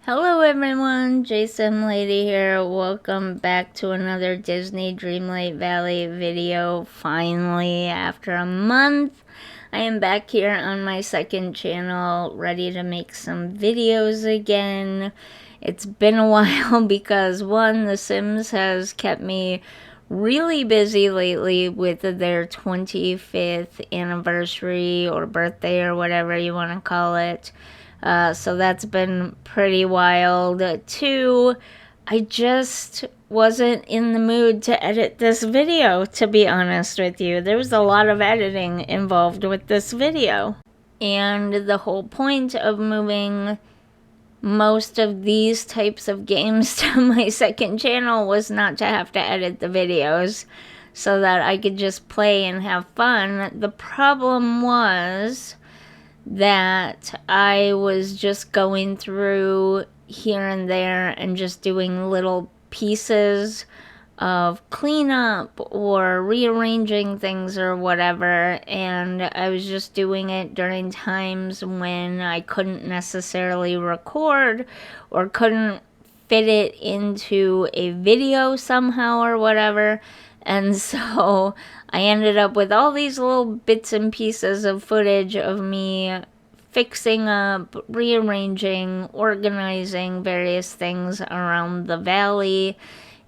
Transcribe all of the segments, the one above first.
Hello everyone, JSimLady here. Welcome back to another Disney Dreamlight Valley video. Finally, after a month, I am back here on my second channel, ready to make some videos again. It's been a while because one, The Sims has kept me really busy lately with their 25th anniversary or birthday or whatever you want to call it. So that's been pretty wild. Two, I just wasn't in the mood to edit this video, to be honest with you. There was a lot of editing involved with this video. And the whole point of moving most of these types of games to my second channel was not to have to edit the videos so that I could just play and have fun. The problem was that I was just going through here and there and just doing little pieces of cleanup or rearranging things or whatever, and I was just doing it during times when I couldn't necessarily record or couldn't fit it into a video somehow or whatever. And so I ended up with all these little bits and pieces of footage of me fixing up, rearranging, organizing various things around the valley.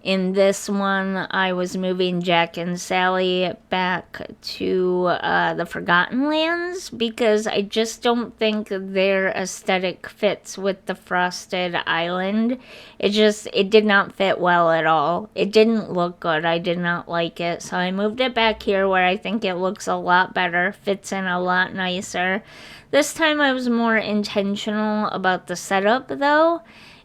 In this one, I was moving Jack and Sally back to the Forgotten Lands because I just don't think their aesthetic fits with the Frosted Island. It did not fit well at all. It didn't look good. I did not like it. So I moved it back here where I think it looks a lot better, fits in a lot nicer. This time I was more intentional about the setup though.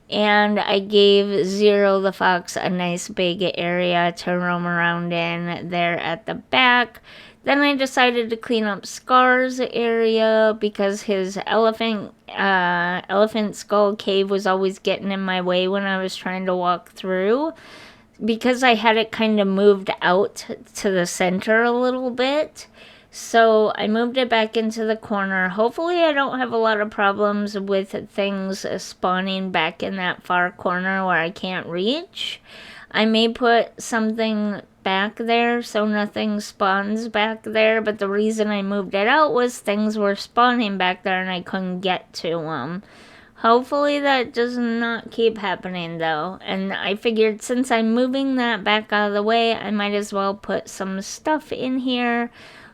And I gave Zero the Fox a nice big area to roam around in there at the back. Then I decided to clean up Scar's area because his elephant skull cave was always getting in my way when I was trying to walk through. Because I had it kind of moved out to the center a little bit. So I moved it back into the corner. Hopefully I don't have a lot of problems with things spawning back in that far corner where I can't reach. I may put something back there so nothing spawns back there, but the reason I moved it out was things were spawning back there and I couldn't get to them. Hopefully that does not keep happening though. And I figured since I'm moving that back out of the way, I might as well put some stuff in here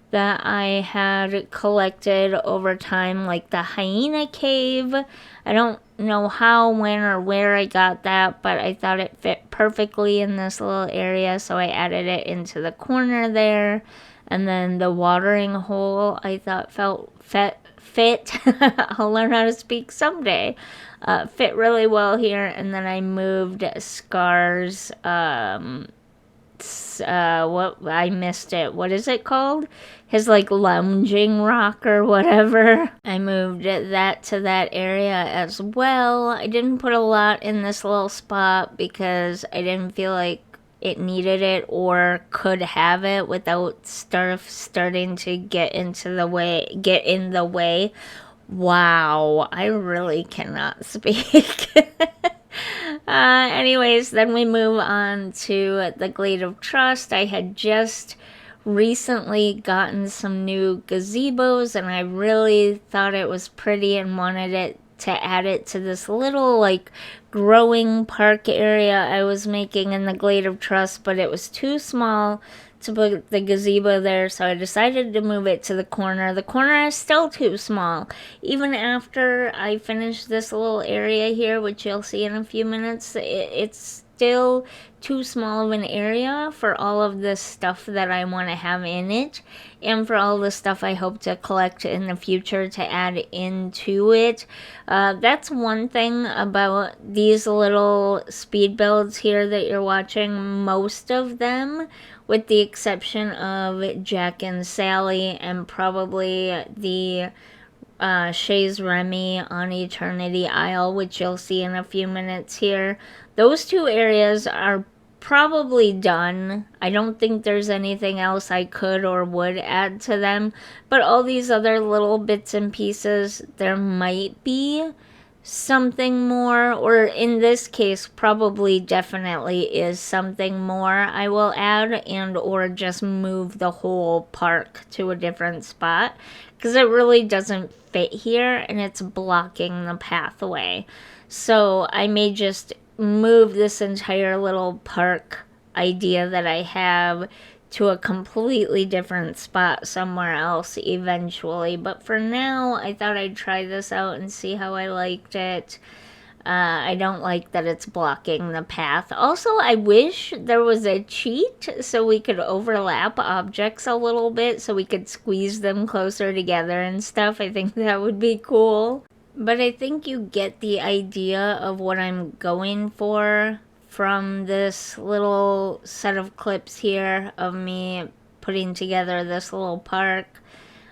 that I had collected over time, like the hyena cave. I don't know how, when, or where I got that, but I thought it fit perfectly in this little area, so I added it into the corner there. And then the watering hole I thought fit. I'll learn how to speak someday. Fit really well here. And then I moved Scar's I missed it. What is it called? His like lounging rock or whatever. I moved that to that area as well. I didn't put a lot in this little spot because I didn't feel like it needed it or could have it without starting to get in the way. Wow, I really cannot speak. Anyways, then we move on to the Glade of Trust. I had just recently gotten some new gazebos and I really thought it was pretty and wanted it to add it to this little like growing park area I was making in the Glade of Trust, but it was too small to put the gazebo there, so I decided to move it to the corner. The corner is still too small. Even after I finish this little area here, which you'll see in a few minutes, it's still too small of an area for all of the stuff that I want to have in it and for all the stuff I hope to collect in the future to add into it. That's one thing about these little speed builds here that you're watching. Most of them, with the exception of Jack and Sally and probably the Shays Remy on Eternity Isle, which you'll see in a few minutes here. Those two areas are probably done. I don't think there's anything else I could or would add to them, but all these other little bits and pieces, there might be something more, or in this case probably definitely is something more, I will add, and or just move the whole park to a different spot, because it really doesn't fit here and it's blocking the pathway. So I may just move this entire little park idea that I have to a completely different spot somewhere else eventually. But for now, I thought I'd try this out and see how I liked it. I don't like that it's blocking the path. Also, I wish there was a cheat so we could overlap objects a little bit so we could squeeze them closer together and stuff. I think that would be cool. But I think you get the idea of what I'm going for from this little set of clips here of me putting together this little park.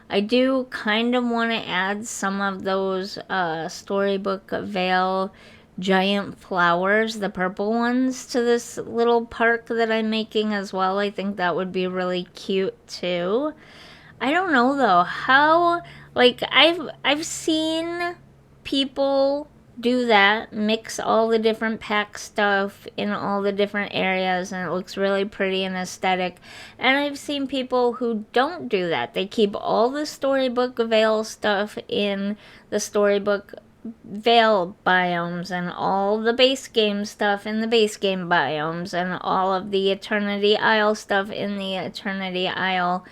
I do kind of want to add some of those Storybook Vale giant flowers, the purple ones, to this little park that I'm making as well. I think that would be really cute too. I don't know though how, like, I've seen people do that, mix all the different pack stuff in all the different areas, and it looks really pretty and aesthetic. And I've seen people who don't do that. They keep all the Storybook Vale stuff in the Storybook Vale biomes, and all the base game stuff in the base game biomes, and all of the Eternity Isle stuff in the Eternity Isle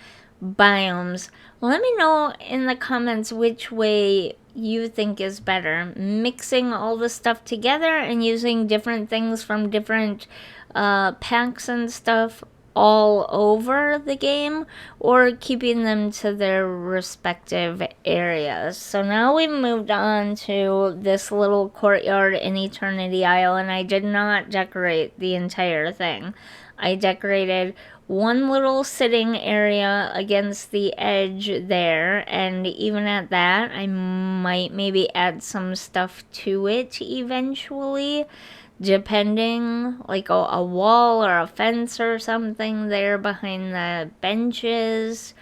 biomes. Let me know in the comments which way you think is better. Mixing all the stuff together and using different things from different packs and stuff all over the game, or keeping them to their respective areas. So now we've moved on to this little courtyard in Eternity Isle, and I did not decorate the entire thing. I decorated one little sitting area against the edge there, and even at that, I might maybe add some stuff to it eventually, depending, like a wall or a fence or something there behind the benches,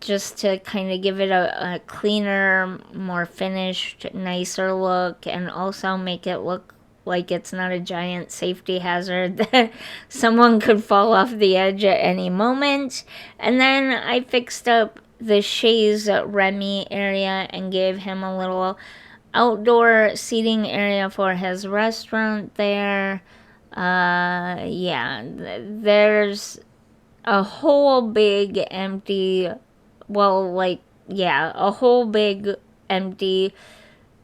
just to kind of give it a cleaner, more finished, nicer look, and also make it look like it's not a giant safety hazard that someone could fall off the edge at any moment. And then I fixed up the Shays Remy area and gave him a little outdoor seating area for his restaurant there. Yeah, there's a whole big empty, well, like, yeah, a whole big empty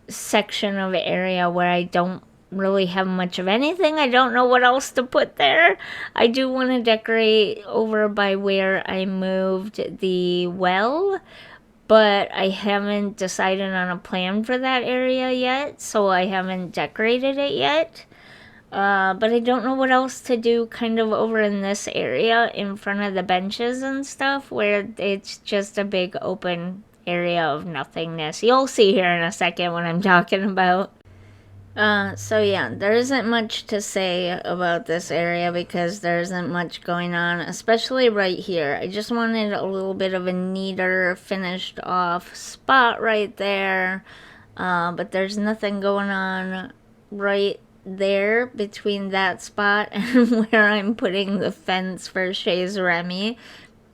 section of area where I don't really have much of anything. I don't know what else to put there. I do want to decorate over by where I moved the well, but I haven't decided on a plan for that area yet, so I haven't decorated it yet. But I don't know what else to do kind of over in this area in front of the benches and stuff, where it's just a big open area of nothingness. You'll see here in a second what I'm talking about. So yeah, there isn't much to say about this area because there isn't much going on, especially right here. I just wanted a little bit of a neater, finished off spot right there, but there's nothing going on right there between that spot and where I'm putting the fence for Shays Remy,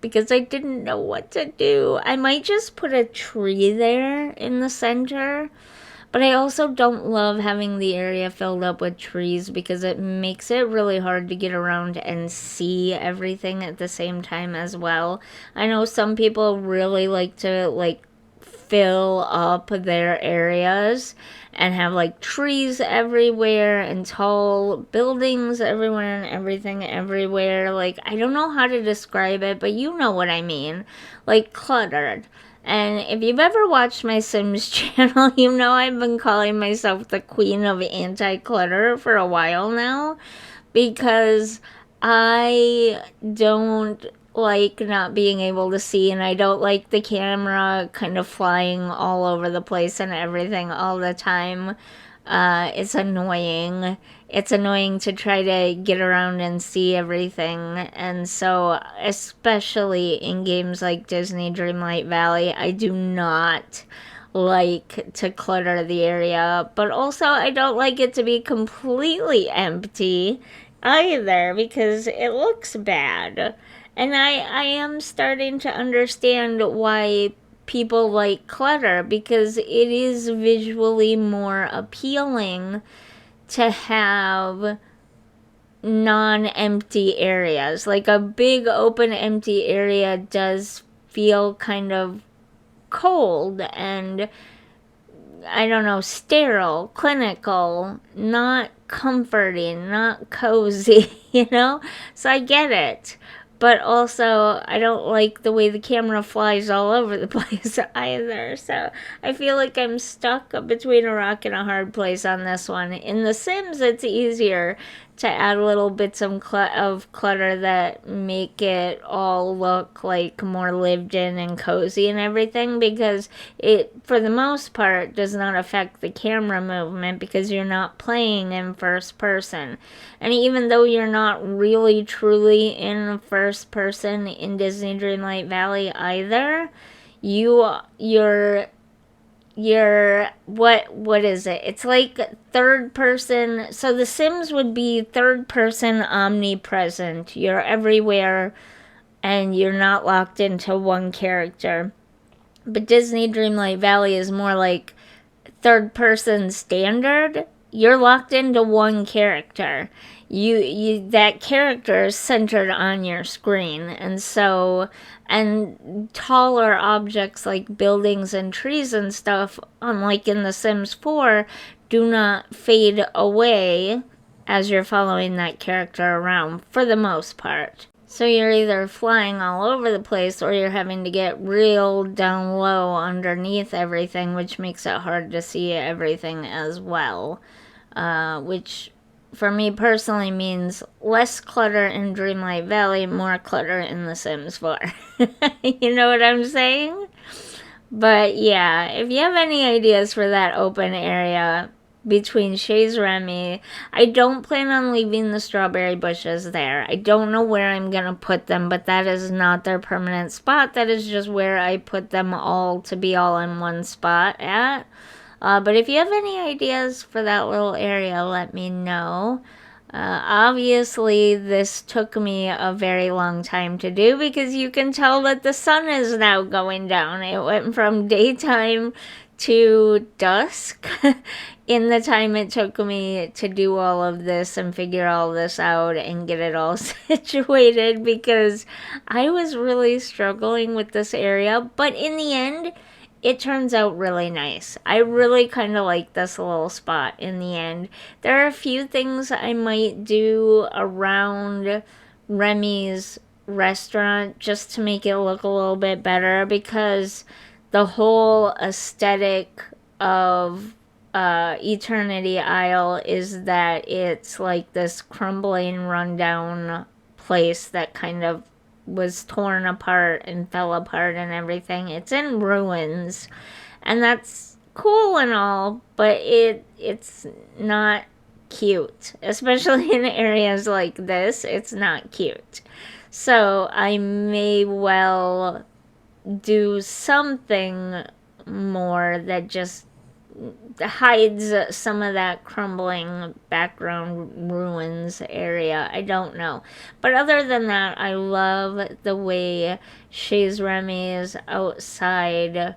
because I didn't know what to do. I might just put a tree there in the center. But I also don't love having the area filled up with trees because it makes it really hard to get around and see everything at the same time as well. I know some people really like to, like, fill up their areas and have, like, trees everywhere and tall buildings everywhere and everything everywhere. Like, I don't know how to describe it, but you know what I mean. Like, cluttered. And if you've ever watched my Sims channel, you know I've been calling myself the queen of anti-clutter for a while now, because I don't like not being able to see, and I don't like the camera kind of flying all over the place and everything all the time. It's annoying. It's annoying to try to get around and see everything. And so, especially in games like Disney Dreamlight Valley, I do not like to clutter the area, but also I don't like it to be completely empty either because it looks bad. And I am starting to understand why people like clutter, because it is visually more appealing to have non-empty areas. Like a big open empty area does feel kind of cold and, I don't know, sterile, clinical, not comforting, not cozy, you know? So I get it. But also, I don't like the way the camera flies all over the place either. So I feel like I'm stuck between a rock and a hard place on this one. In The Sims, it's easier to add little bits of clutter that make it all look like more lived in and cozy and everything, because it, for the most part, does not affect the camera movement because you're not playing in first person. And even though you're not really truly in first person in Disney Dreamlight Valley either, you're what is it? It's like third person. So The Sims would be third person omnipresent. You're everywhere and you're not locked into one character. But Disney Dreamlight Valley is more like third person standard. You're locked into one character. You that character is centered on your screen, and so, and taller objects like buildings and trees and stuff, unlike in The Sims 4, do not fade away as you're following that character around for the most part. So you're either flying all over the place or you're having to get real down low underneath everything, which makes it hard to see everything as well. Which for me personally means less clutter in Dreamlight Valley, more clutter in The Sims 4. You know what I'm saying? But yeah, if you have any ideas for that open area between Chez Remy, I don't plan on leaving the strawberry bushes there. I don't know where I'm going to put them, but that is not their permanent spot. That is just where I put them all to be all in one spot at. But if you have any ideas for that little area, let me know. Obviously, this took me a very long time to do because you can tell that the sun is now going down. It went from daytime to dusk in the time it took me to do all of this and figure all this out and get it all situated, because I was really struggling with this area. But in the end, it turns out really nice. I really kind of like this little spot in the end. There are a few things I might do around Remy's restaurant just to make it look a little bit better, because the whole aesthetic of Eternity Isle is that it's like this crumbling, rundown place that kind of was torn apart and fell apart and everything. It's in ruins, and that's cool and all, but it's not cute, especially in areas like this. It's not cute. So I may well do something more that just hides some of that crumbling background ruins area. I don't know. But other than that, I love the way Chez Remy's outside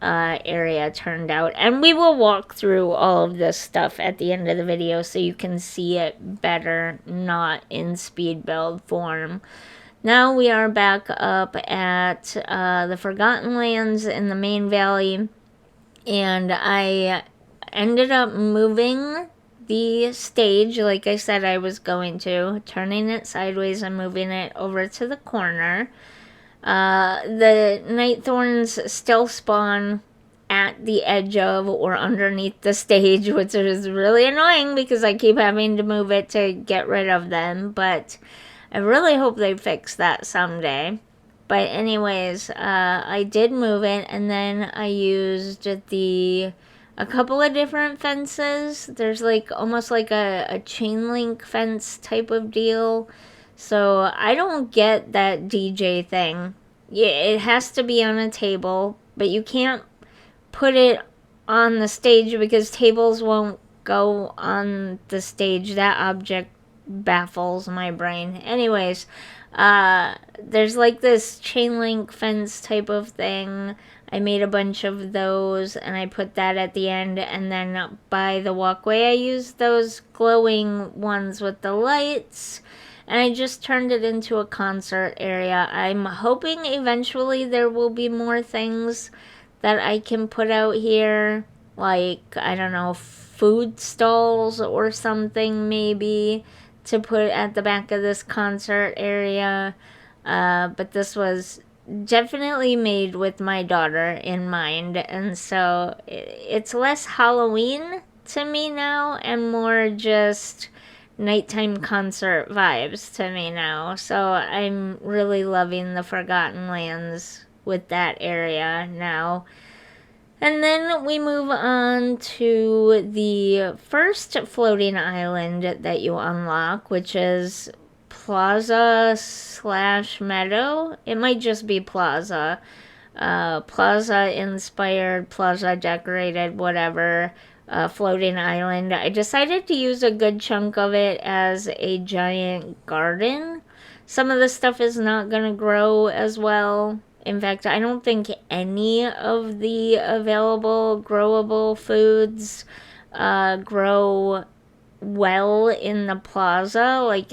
area turned out. And we will walk through all of this stuff at the end of the video so you can see it better, not in speed build form. Now we are back up at the Forgotten Lands in the main valley, and I ended up moving the stage like I said I was going to, turning it sideways and moving it over to the corner. The night thorns still spawn at the edge of or underneath the stage, which is really annoying because I keep having to move it to get rid of them, but I really hope they fix that someday. But anyways, I did move it, and then I used a couple of different fences. There's like almost like a chain link fence type of deal. So I don't get that DJ thing. Yeah, it has to be on a table, but you can't put it on the stage because tables won't go on the stage. That object baffles my brain. Anyways, there's like this chain link fence type of thing. I made a bunch of those and I put that at the end, and then by the walkway I used those glowing ones with the lights, and I just turned it into a concert area. I'm hoping eventually there will be more things that I can put out here, like, I don't know, food stalls or something maybe to put at the back of this concert area. But this was definitely made with my daughter in mind, and so it's less Halloween to me now and more just nighttime concert vibes to me now. So I'm really loving the Forgotten Lands with that area now. And then we move on to the first floating island that you unlock, which is Plaza / Meadow. It might just be Plaza. Plaza inspired, Plaza decorated, whatever. Floating island. I decided to use a good chunk of it as a giant garden. Some of the stuff is not going to grow as well. In fact, I don't think any of the available growable foods grow well in the plaza. Like,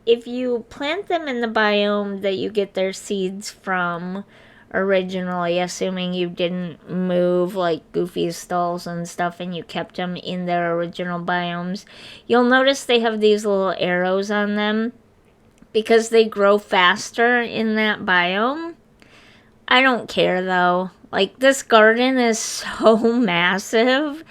if you plant them in the biome that you get their seeds from originally, assuming you didn't move like Goofy's stalls and stuff and you kept them in their original biomes, you'll notice they have these little arrows on them because they grow faster in that biome. I don't care though. Like, this garden is so massive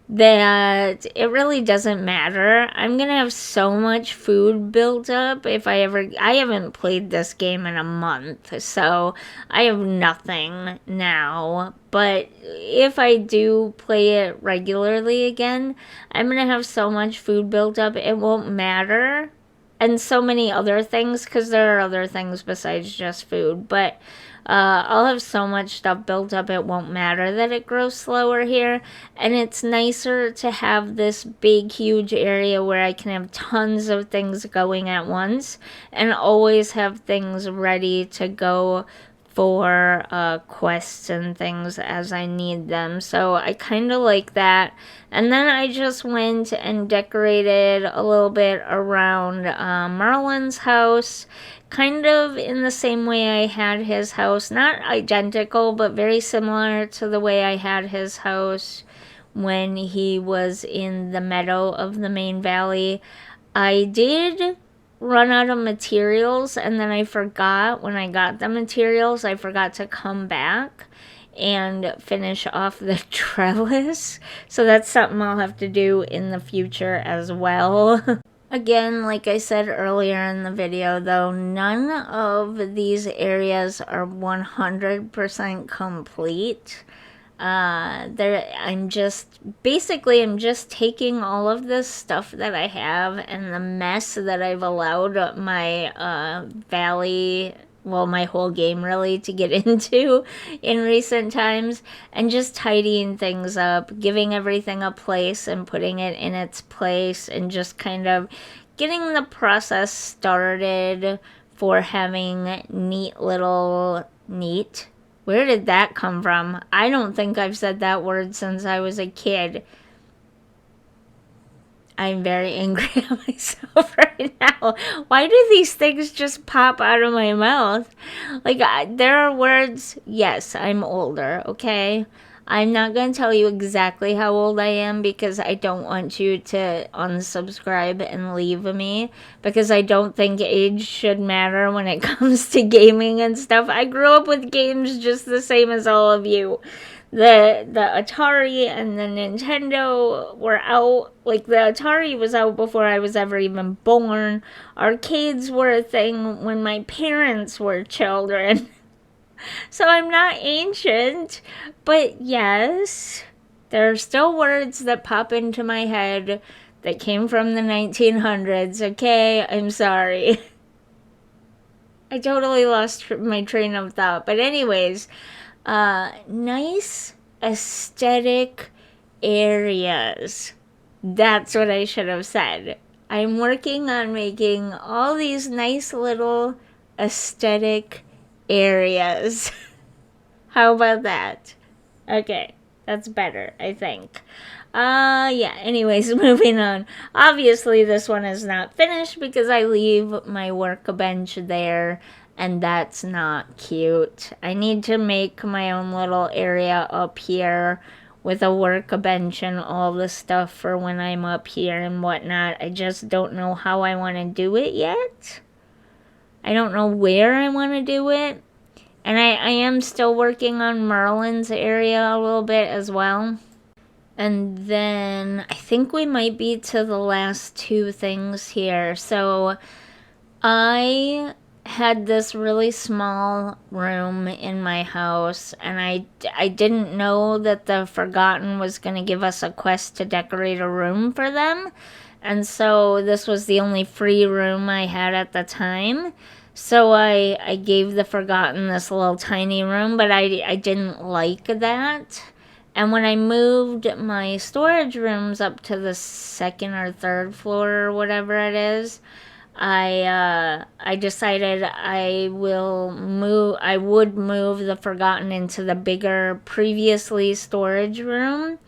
that it really doesn't matter. I'm gonna have so much food built up if I haven't played this game in a month, so I have nothing now. But if I do play it regularly again, I'm gonna have so much food built up, it won't matter. And so many other things, because there are other things besides just food, but I'll have so much stuff built up it won't matter that it grows slower here. And it's nicer to have this big, huge area where I can have tons of things going at once and always have things ready to go for quests and things as I need them. So I kind of like that. And then I just went and decorated a little bit around Merlin's house, kind of in the same way I had his house. Not identical, but very similar to the way I had his house when he was in the meadow of the main valley. I did run out of materials, and then I forgot, when I got the materials, I forgot to come back and finish off the trellis. So that's something I'll have to do in the future as well. Again, like I said earlier in the video, though, none of these areas are 100% complete. I'm just taking all of this stuff that I have and the mess that I've allowed my valley, well, my whole game really, to get into in recent times, and just tidying things up, giving everything a place and putting it in its place, and just kind of getting the process started for having neat. Where did that come from? I don't think I've said that word since I was a kid. I'm very angry at myself right now. Why do these things just pop out of my mouth? Like, there are words, yes, I'm older, okay? I'm not going to tell you exactly how old I am because I don't want you to unsubscribe and leave me, because I don't think age should matter when it comes to gaming and stuff. I grew up with games just the same as all of you. The Atari and the Nintendo were out. Like, the Atari was out before I was ever even born. Arcades were a thing when my parents were children. So I'm not ancient, but yes, there are still words that pop into my head that came from the 1900s, okay? I'm sorry. I totally lost my train of thought. But anyways, nice aesthetic areas. That's what I should have said. I'm working on making all these nice little aesthetic areas. How about that? Okay, that's better, I think. Yeah, anyways, moving on. Obviously, this one is not finished because I leave my workbench there, and that's not cute. I need to make my own little area up here with a workbench and all the stuff for when I'm up here and whatnot. I just don't know how I want to do it yet. I don't know where I want to do it. And I am still working on Merlin's area a little bit as well. And then I think we might be to the last two things here. So I had this really small room in my house, and I didn't know that the Forgotten was going to give us a quest to decorate a room for them. And so this was the only free room I had at the time. So I gave the Forgotten this little tiny room, but I didn't like that. And when I moved my storage rooms up to the second or third floor or whatever it is, I decided I would move the Forgotten into the bigger previously storage room.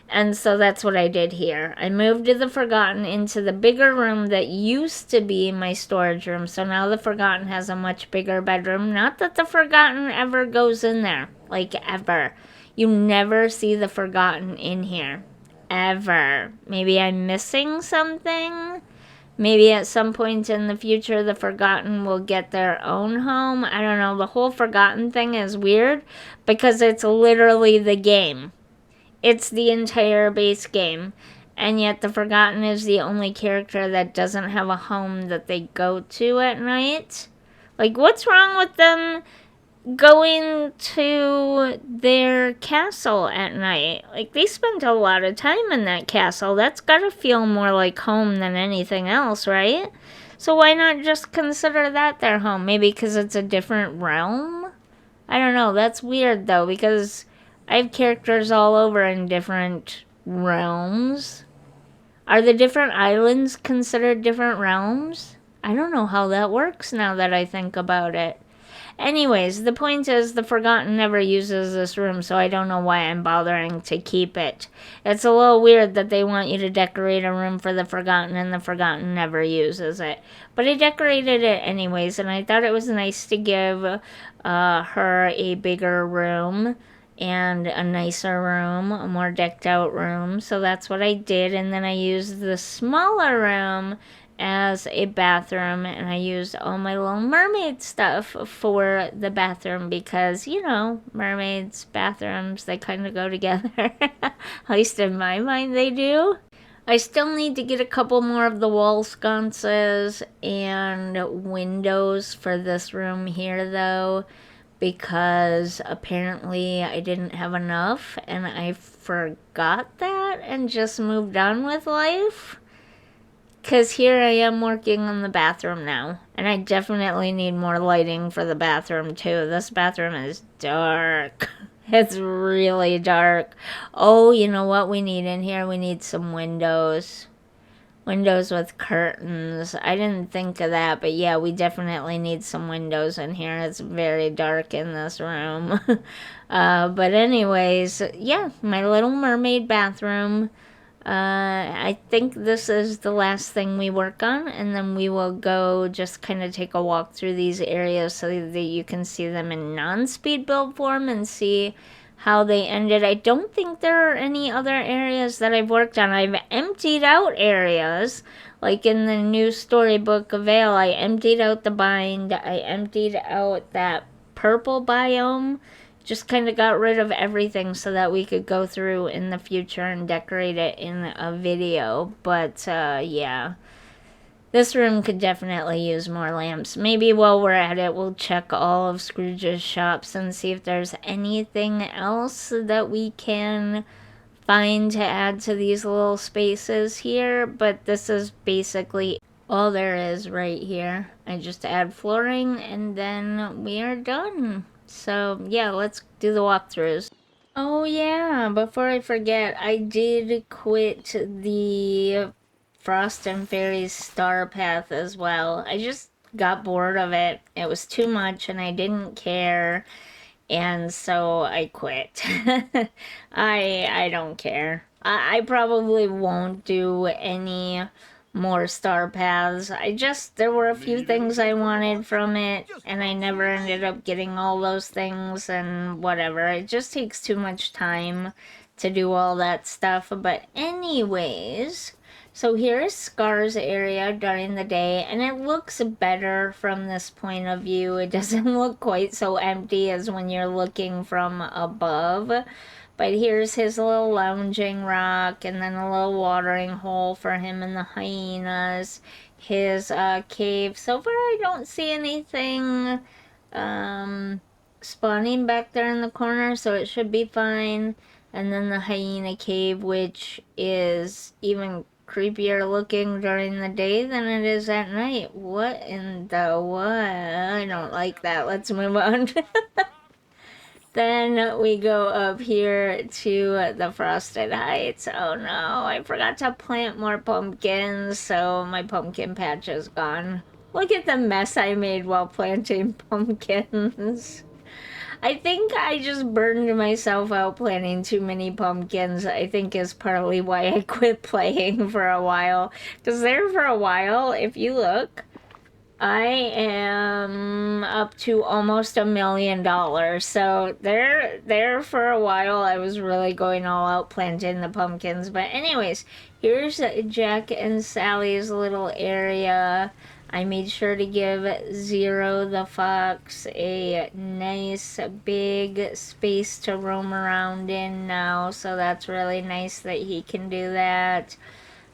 And so that's what I did here. I moved the Forgotten into the bigger room that used to be my storage room. So now the Forgotten has a much bigger bedroom. Not that the Forgotten ever goes in there. Like, ever. You never see the Forgotten in here. Ever. Maybe I'm missing something? Maybe at some point in the future the Forgotten will get their own home. I don't know. The whole Forgotten thing is weird because it's literally the game. It's the entire base game. And yet the Forgotten is the only character that doesn't have a home that they go to at night. Like, what's wrong with them going to their castle at night? Like, they spent a lot of time in that castle. That's gotta feel more like home than anything else, right? So why not just consider that their home? Maybe because it's a different realm? I don't know. That's weird, though, because I have characters all over in different realms. Are the different islands considered different realms? I don't know how that works now that I think about it. Anyways, the point is the Forgotten never uses this room, so I don't know why I'm bothering to keep it. It's a little weird that they want you to decorate a room for the Forgotten and the Forgotten never uses it. But I decorated it anyways, and I thought it was nice to give her a bigger room and a nicer room, a more decked out room. So that's what I did, and then I used the smaller room as a bathroom, and I used all my Little Mermaid stuff for the bathroom because, you know, mermaids, bathrooms, they kind of go together. At least in my mind they do. I still need to get a couple more of the wall sconces and windows for this room here, though, because apparently I didn't have enough and I forgot that and just moved on with life. Because here I am working on the bathroom now. And I definitely need more lighting for the bathroom too. This bathroom is dark. It's really dark. Oh, you know what we need in here? We need some windows. Windows with curtains. I didn't think of that, but yeah, we definitely need some windows in here. It's very dark in this room. But anyways, yeah, my Little Mermaid bathroom. I think this is the last thing we work on, and then we will go just kind of take a walk through these areas so that you can see them in non-speed build form and see how they ended. I don't think there are any other areas that I've worked on. I've emptied out areas, like in the new storybook Veil, I emptied out the bind, I emptied out that purple biome, just kind of got rid of everything so that we could go through in the future and decorate it in a video. But, yeah. This room could definitely use more lamps. Maybe while we're at it, we'll check all of Scrooge's shops and see if there's anything else that we can find to add to these little spaces here. But this is basically all there is right here. I just add flooring and then we are done. So, yeah, let's do the walkthroughs. Oh yeah, before I forget, I did quit the Frost and Fairies Star Path as well. I just got bored of it. It was too much and I didn't care, and so I quit. I don't care. I probably won't do any more star paths. There were a few things I wanted from it, and I never ended up getting all those things, and whatever. It just takes too much time to do all that stuff. But anyways, so here is Scar's area during the day, and it looks better from this point of view. It doesn't look quite so empty as when you're looking from above. But here's his little lounging rock, and then a little watering hole for him and the hyenas. His cave. So far, I don't see anything spawning back there in the corner, so it should be fine. And then the hyena cave, which is even creepier looking during the day than it is at night. What in the what? I don't like that. Let's move on. Then we go up here to the Frosted Heights. Oh no, I forgot to plant more pumpkins, so my pumpkin patch is gone. Look at the mess I made while planting pumpkins. I think I just burned myself out planting too many pumpkins. I think is partly why I quit playing for a while. Because there for a while, if you look, I am up to almost $1 million. So there for a while, I was really going all out planting the pumpkins. But anyways, here's Jack and Sally's little area. I made sure to give Zero the fox a nice big space to roam around in now. So that's really nice that he can do that.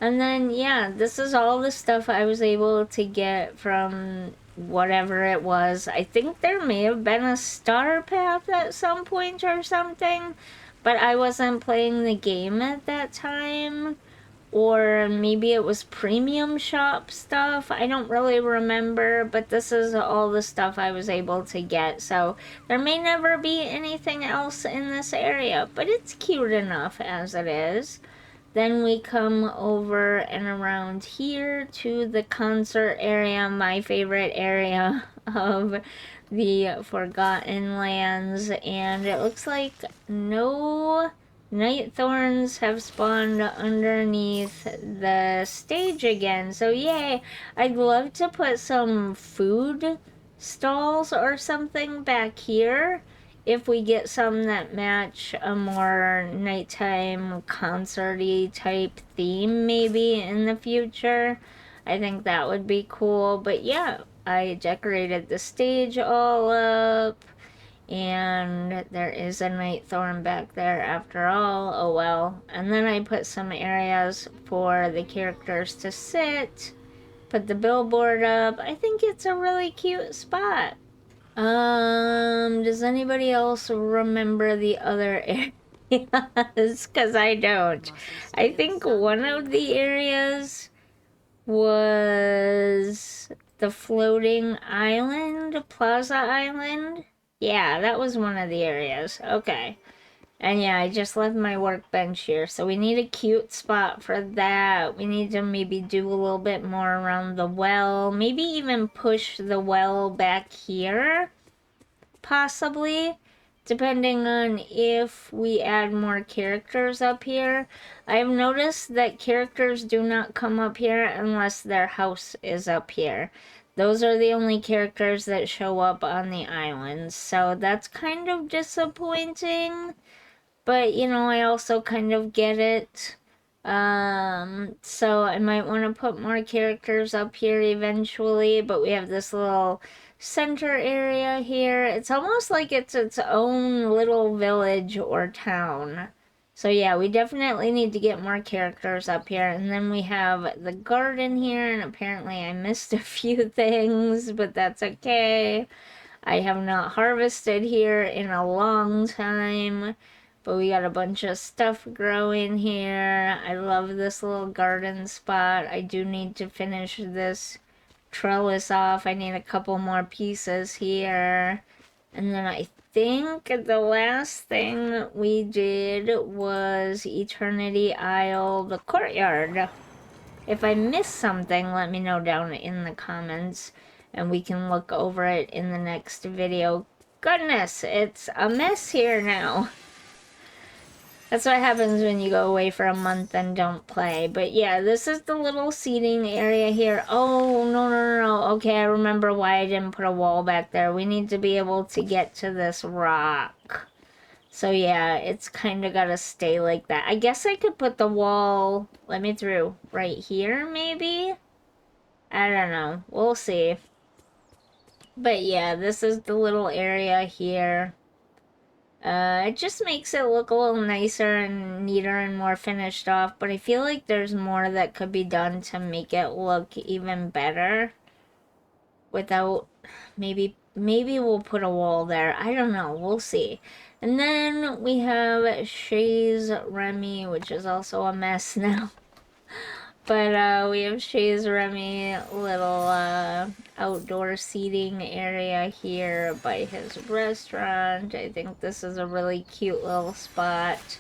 And then, yeah, this is all the stuff I was able to get from whatever it was. I think there may have been a star path at some point or something, but I wasn't playing the game at that time. Or maybe it was premium shop stuff. I don't really remember, but this is all the stuff I was able to get. So there may never be anything else in this area, but it's cute enough as it is. Then we come over and around here to the concert area, my favorite area of the Forgotten Lands, and it looks like no night thorns have spawned underneath the stage again. So yay, I'd love to put some food stalls or something back here if we get some that match a more nighttime concert-y type theme maybe in the future. I think that would be cool. But yeah, I decorated the stage all up, and there is a night thorn back there after all. Oh well. And then I put some areas for the characters to sit, put the billboard up. I think it's a really cute spot. Does anybody else remember the other areas? Because I don't. I think one of the areas was the floating island, Plaza Island. Yeah, that was one of the areas. Okay. And yeah, I just left my workbench here, so we need a cute spot for that. We need to maybe do a little bit more around the well. Maybe even push the well back here, possibly, depending on if we add more characters up here. I've noticed that characters do not come up here unless their house is up here. Those are the only characters that show up on the islands, so that's kind of disappointing. But, you know, I also kind of get it. So I might want to put more characters up here eventually, but we have this little center area here. It's almost like it's its own little village or town. So yeah, we definitely need to get more characters up here. And then we have the garden here, and apparently I missed a few things, but that's okay. I have not harvested here in a long time. But we got a bunch of stuff growing here. I love this little garden spot. I do need to finish this trellis off. I need a couple more pieces here. And then I think the last thing we did was Eternity Isle, the courtyard. If I missed something, let me know down in the comments, and we can look over it in the next video. Goodness, it's a mess here now. That's what happens when you go away for a month and don't play. But yeah, this is the little seating area here. Oh, no. Okay, I remember why I didn't put a wall back there. We need to be able to get to this rock. So yeah, it's kind of got to stay like that. I guess I could put the wall, let me through, right here maybe? I don't know. We'll see. But yeah, this is the little area here. It just makes it look a little nicer and neater and more finished off, but I feel like there's more that could be done to make it look even better without, maybe we'll put a wall there. I don't know, we'll see. And then we have Shay's Remy, which is also a mess now. But we have Shay's Remy little outdoor seating area here by his restaurant. I think this is a really cute little spot.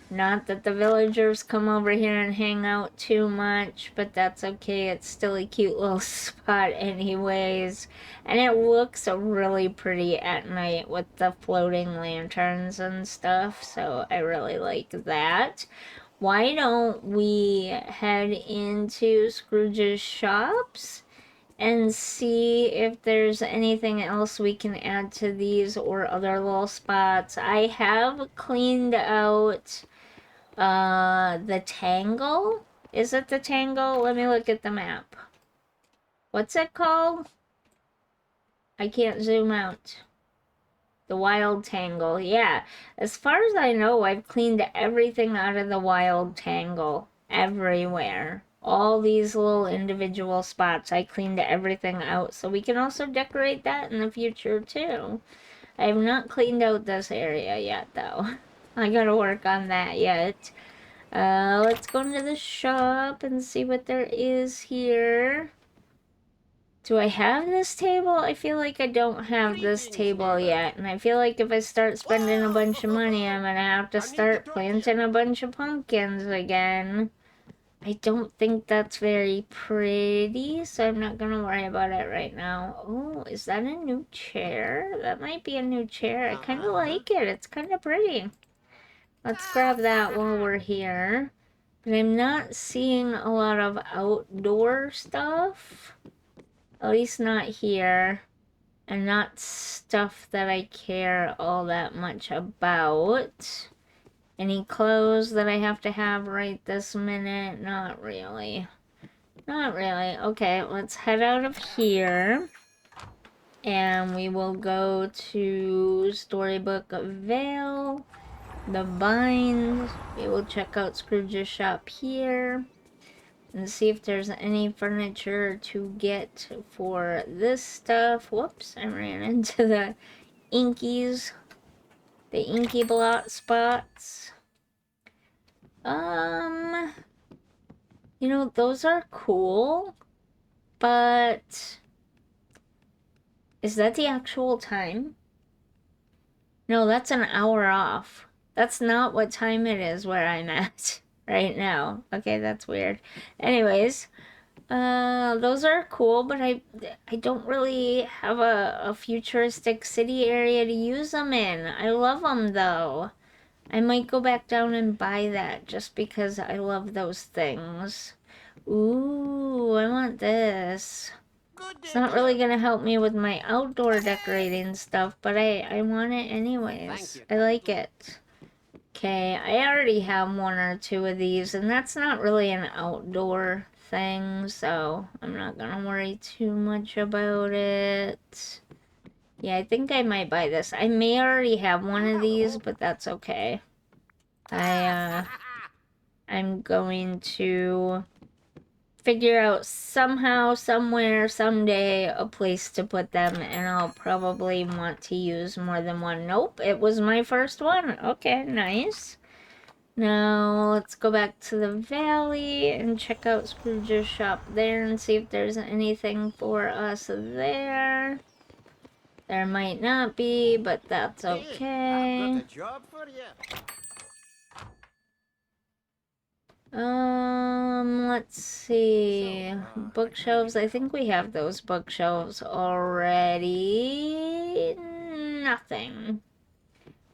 Not that the villagers come over here and hang out too much, but that's okay. It's still a cute little spot anyways. And it looks really pretty at night with the floating lanterns and stuff, so I really like that. Why don't we head into Scrooge's shops and see if there's anything else we can add to these or other little spots. I have cleaned out the Tangle. Is it the Tangle? Let me look at the map. What's it called? I can't zoom out. The Wild Tangle, yeah. As far as I know, I've cleaned everything out of the Wild Tangle. Everywhere. All these little individual spots, I cleaned everything out. So we can also decorate that in the future, too. I have not cleaned out this area yet, though. I gotta work on that yet. Let's go into the shop and see what there is here. Do I have this table? I feel like I don't have this table yet. And I feel like if I start spending a bunch of money, I'm gonna have to start planting a bunch of pumpkins again. I don't think that's very pretty, so I'm not gonna worry about it right now. Oh, is that a new chair? That might be a new chair. I kind of like it. It's kind of pretty. Let's grab that while we're here. But I'm not seeing a lot of outdoor stuff. At least not here. And not stuff that I care all that much about. Any clothes that I have to have right this minute? Not really. Not really. Okay, let's head out of here. And we will go to Storybook Vale. The Bind. We will check out Scrooge's shop here. And see if there's any furniture to get for this stuff. Whoops, I ran into the inkies. The inky blot spots. You know, those are cool. But is that the actual time? No, that's an hour off. That's not what time it is where I'm at right now. Okay, that's weird. Anyways, those are cool, but I don't really have a futuristic city area to use them in. I love them though. I might go back down and buy that just because I love those things. Ooh, I want this. It's not really gonna help me with my outdoor decorating stuff, but I want it anyways. I like it. Okay, I already have one or two of these, and that's not really an outdoor thing, so I'm not gonna worry too much about it. Yeah, I think I might buy this. I may already have one of these, but that's okay. I'm going to figure out somehow, somewhere, someday a place to put them, and I'll probably want to use more than one. Nope, it was my first one. Okay, nice. Now let's go back to the valley and check out Scrooge's shop there and see if there's anything for us there. There might not be, but that's Hey, okay. I've got a job for you. Let's see. Bookshelves. I think we have those bookshelves already. Nothing.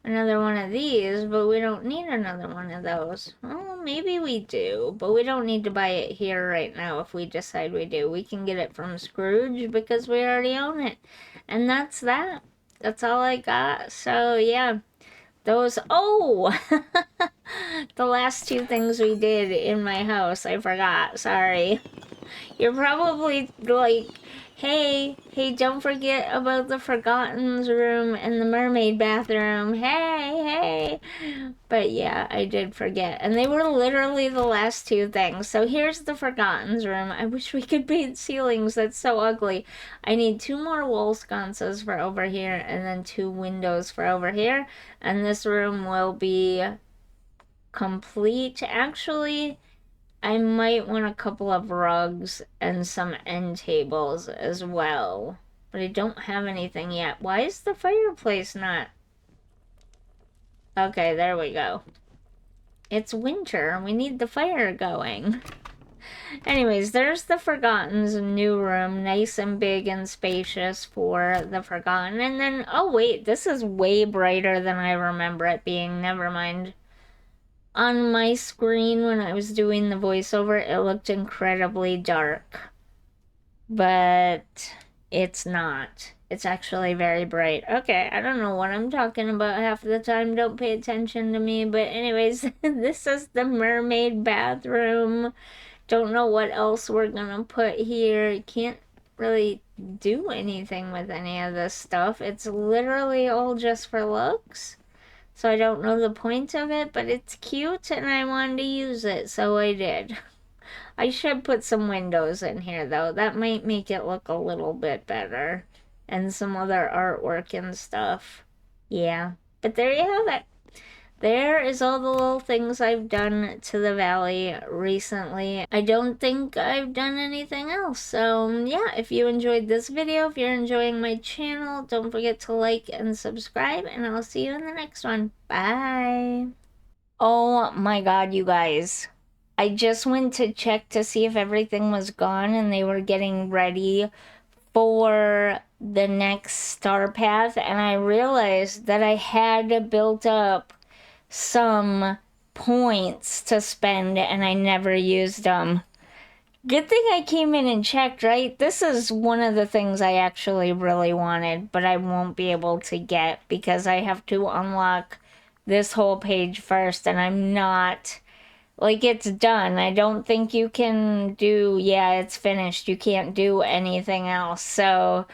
Another one of these, but we don't need another one of those. Oh, maybe we do, but we don't need to buy it here right now if we decide we do. We can get it from Scrooge because we already own it. And that's that. That's all I got. So, yeah. Those, oh! The last two things we did in my house, I forgot. Sorry. You're probably like, hey, don't forget about the Forgotten's room and the mermaid bathroom. Hey. But yeah, I did forget. And they were literally the last two things. So here's the Forgotten's room. I wish we could paint ceilings. That's so ugly. I need 2 more wall sconces for over here and then 2 windows for over here. And this room will be complete. Actually, I might want a couple of rugs and some end tables as well. But I don't have anything yet. Why is the fireplace not? Okay, there we go. It's winter. We need the fire going. Anyways, there's the Forgotten's new room. Nice and big and spacious for the Forgotten. And then, oh wait, this is way brighter than I remember it being. Never mind. On my screen when I was doing the voiceover, it looked incredibly dark. But it's not. It's actually very bright. Okay, I don't know what I'm talking about half the time. Don't pay attention to me. But anyways, this is the mermaid bathroom. Don't know what else we're gonna put here. Can't really do anything with any of this stuff. It's literally all just for looks. So I don't know the point of it, but it's cute and I wanted to use it, so I did. I should put some windows in here though. That might make it look a little bit better. And some other artwork and stuff. Yeah. But there you have it. There is all the little things I've done to the valley recently. I don't think I've done anything else. So yeah, if you enjoyed this video, if you're enjoying my channel, don't forget to like and subscribe, and I'll see you in the next one. Bye. Oh my God, you guys. I just went to check to see if everything was gone and they were getting ready for the next star path, and I realized that I had built up some points to spend and I never used them. Good thing I came in and checked, right? This is one of the things I actually really wanted, but I won't be able to get because I have to unlock this whole page first, and I'm not, like, it's done. I don't think you can do, yeah, it's finished. You can't do anything else. So,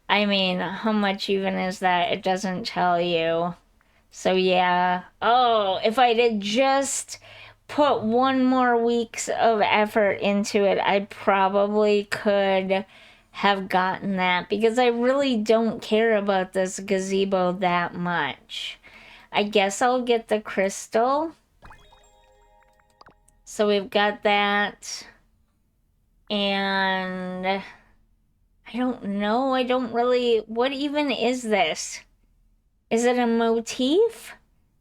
I mean, how much even is that? It doesn't tell you. So yeah. Oh, if I did just put 1 more week's of effort into it, I probably could have gotten that because I really don't care about this gazebo that much. I guess I'll get the crystal. So we've got that. And I don't know. I don't really... What even is this? Is it a motif?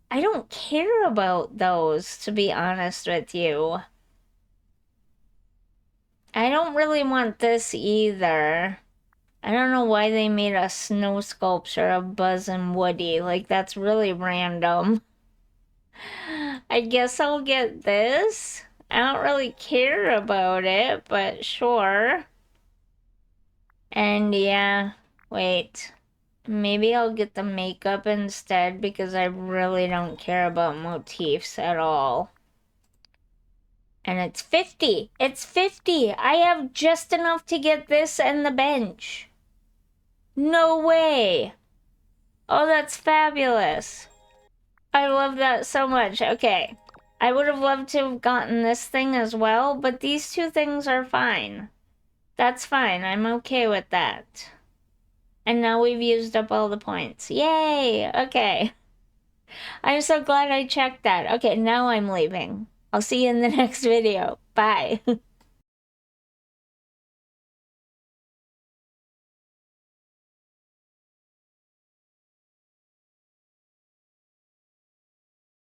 I don't care about those, to be honest with you. I don't really want this either. I don't know why they made a snow sculpture of Buzz and Woody. Like, that's really random. I guess I'll get this. I don't really care about it, but sure. And yeah, wait. Maybe I'll get the makeup instead because I really don't care about motifs at all. And it's 50. It's 50. I have just enough to get this and the bench. No way. Oh, that's fabulous. I love that so much. Okay. I would have loved to have gotten this thing as well, but these 2 things are fine. That's fine. I'm okay with that. And now we've used up all the points. Yay! Okay. I'm so glad I checked that. Okay, now I'm leaving. I'll see you in the next video. Bye.